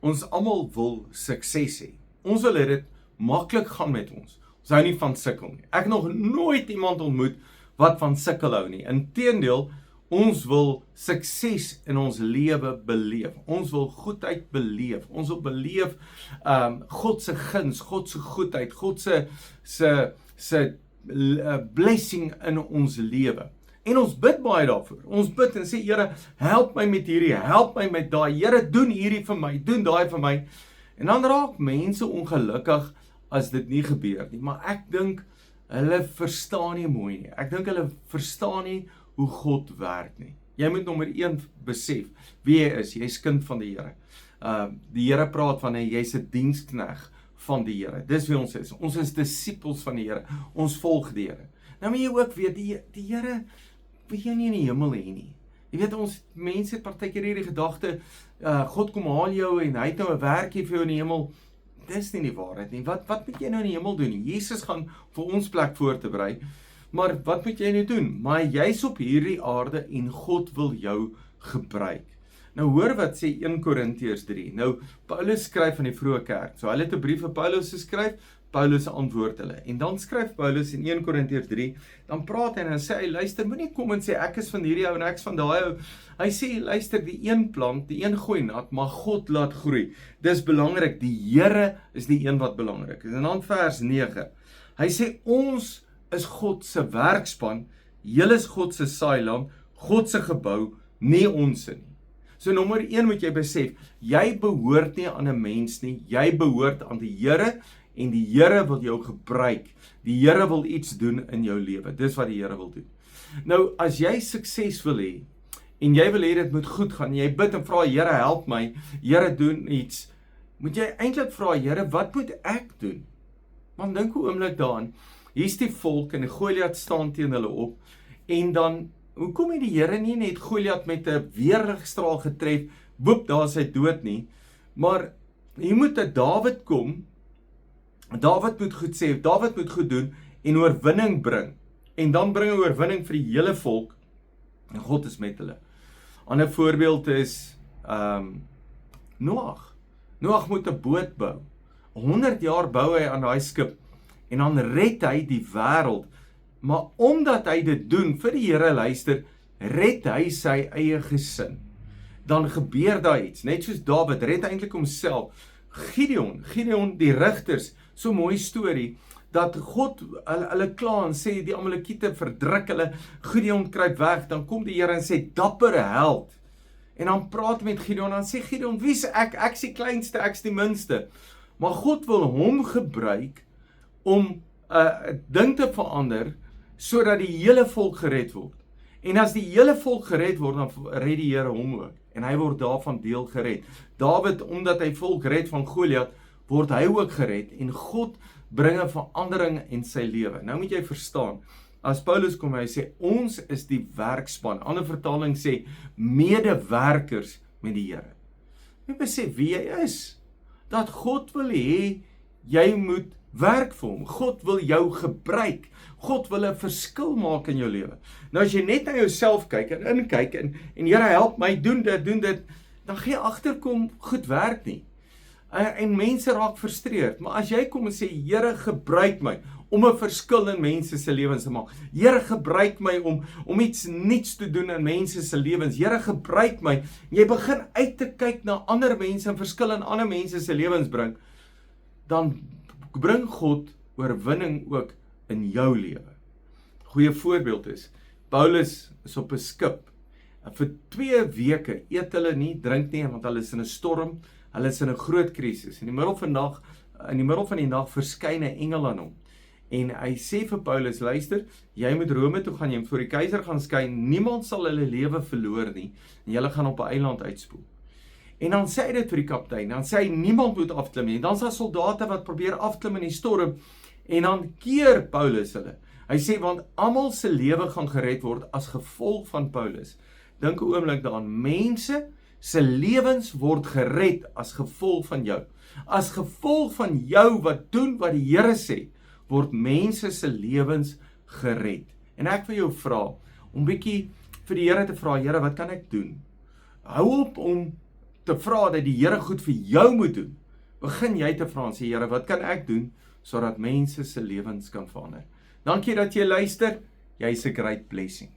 Ons almal wil sukses hê. Ons wil dit maklik gaan met ons. Ons hou nie van sukkel nie. Ek het nog nooit iemand ontmoet wat van sukkel hou nie. Inteendeel, ons wil sukses in ons lewe beleef. Ons wil goedheid beleef. Ons wil beleef God se guns, God se goedheid, God se blessing in ons lewe. En ons bid baie daarvoor. Ons bid en sê, Here, help my met hierdie, help my met daai. Here, doen hierdie vir my, doen daai vir my. En dan raak mense ongelukkig as dit nie gebeur nie. Maar ek dink hulle verstaan nie mooi nie. Ek dink hulle verstaan nie hoe God werk nie. Jy moet nommer 1 besef wie jy is. Jy's kind van die Here. Die Here praat van jy's 'n dienskneg van die Here. Dis wie ons is. Ons is disippels van die Here. Ons volg die Here. Nou moet jy ook weet, die Here wil jy nie in die hemel hê nie. Jy weet, ons mense het partykeer hierdie gedagte, God kom haal jou en hy het nou 'n werkie vir jou in die hemel. Dis nie die waarheid nie. Wat moet jy nou in die hemel doen? Jesus gaan vir ons plek voor te berei. Maar wat moet jy nou doen? Maar jy's op hierdie aarde en God wil jou gebruik. Nou hoor wat sê 1 Korintiërs 3. Nou Paulus skryf aan die vroeë kerk. So hulle het 'n brief vir Paulus geskryf. Paulus antwoord hulle. En dan skryf Paulus in 1 Korintiërs 3, dan praat hy en dan sê hy, luister, moenie kom en sê ek is van hierdie ou en ek is van daai ou. Hy sê, luister, die een plant, die een gooi nat, maar God laat groei. Dis belangrik, die Here is die een wat belangrik is. En dan vers 9. Hy sê, ons is God se werkspan, julle is God se saailand, God se gebou, nie ons nie. So nommer 1 moet jy besef, jy behoort nie aan 'n mens nie, jy behoort aan die Here. En die Here wil jou gebruik. Die Here wil iets doen in jou lewe. Dis wat die Here wil doen. Nou, as jy sukses wil hê, en jy wil hê dit moet goed gaan, jy bid en vra, Here, help my, Here, doen iets, moet jy eintlik vra, Here, wat moet ek doen? Want dink 'n oomblik daaraan, hier's die volk en die Goliat staan teen hulle op, en dan, hoekom het die Here nie net Goliat met 'n weerligstraal getref, woep, daar is hy dood nie, maar hier moet 'n Dawid kom. Dawid moet goed sê, Dawid moet goed doen en oorwinning bring. En dan bring hy oorwinning vir die hele volk en God is met hulle. 'n Ander voorbeeld is Noag. Noag moet 'n boot bou. 100 jaar bou hy aan daai skip en dan red hy die wêreld. Maar omdat hy dit doen vir die Here, luister, red hy sy eie gesin. Dan gebeur daar iets, net soos Dawid red eintlik homself. Gideon die rigters, so mooi storie, dat God hulle kla en sê die Amalekiete verdruk hulle, Gideon kruip weg, dan kom die Here en sê, dappere held, en dan praat met Gideon, dan sê Gideon, wie is ek? Ek is die kleinste, ek is die minste, maar God wil hom gebruik, om 'n ding te verander, sodat die hele volk gered word, en as die hele volk gered word, dan red die Here hom ook, en hy word daarvan deel gered. Dawid, omdat hy volk red van Goliat, word hy ook gered, en God bring 'n verandering in sy lewe. Nou moet jy verstaan, as Paulus kom, hy sê, ons is die werkspan, ander vertaling sê, medewerkers met die Here. Jy besef wie jy is, dat God wil hê, jy moet werk vir hom, God wil jou gebruik, God wil 'n verskil maak in jou lewe. Nou as jy net na jouself kyk en inkyk en Here help my, doen dit, dan gaan jy agterkom, goed werk nie. En mense raak frustreerd, maar as jy kom en sê, Here gebruik my, om 'n verskil in mense se lewens te maak, Here gebruik my om iets nuuts te doen in mense se lewens, Here gebruik my, en jy begin uit te kyk na ander mense en verskil in ander mense se lewens bring, dan bring God oorwinning ook in jou lewe. Goeie voorbeeld is, Paulus is op 'n skip, en vir 2 weke eet hulle nie, drink nie, want hulle is in 'n storm, hulle is in 'n groot krisis. In die middel van die nag verskyn 'n engel aan hom, en hy sê vir Paulus, luister, jy moet Rome toe gaan, jy moet voor die keiser gaan skyn, niemand sal hulle lewe verloor nie, en julle gaan op 'n eiland uitspoel. En dan sê hy dit vir die kaptein, dan sê hy, niemand moet afklim nie, dan is daar soldate wat probeer afklim in die storm, en dan keer Paulus hulle. Hy sê, want almal se lewe gaan gered word as gevolg van Paulus. Dink 'n oomblik daaraan, mense se lewens word gered as gevolg van jou. As gevolg van jou wat doen wat die Here sê, word mense se lewens gered. En ek wil jou vra, om bietjie vir die Here te vra, Here, wat kan ek doen? Hou op om te vra dat die Here goed vir jou moet doen, begin jy te vra en sê, Here, wat kan ek doen sodat mense se lewens kan verander? Dankie dat jy luister. Jy's 'n great blessing.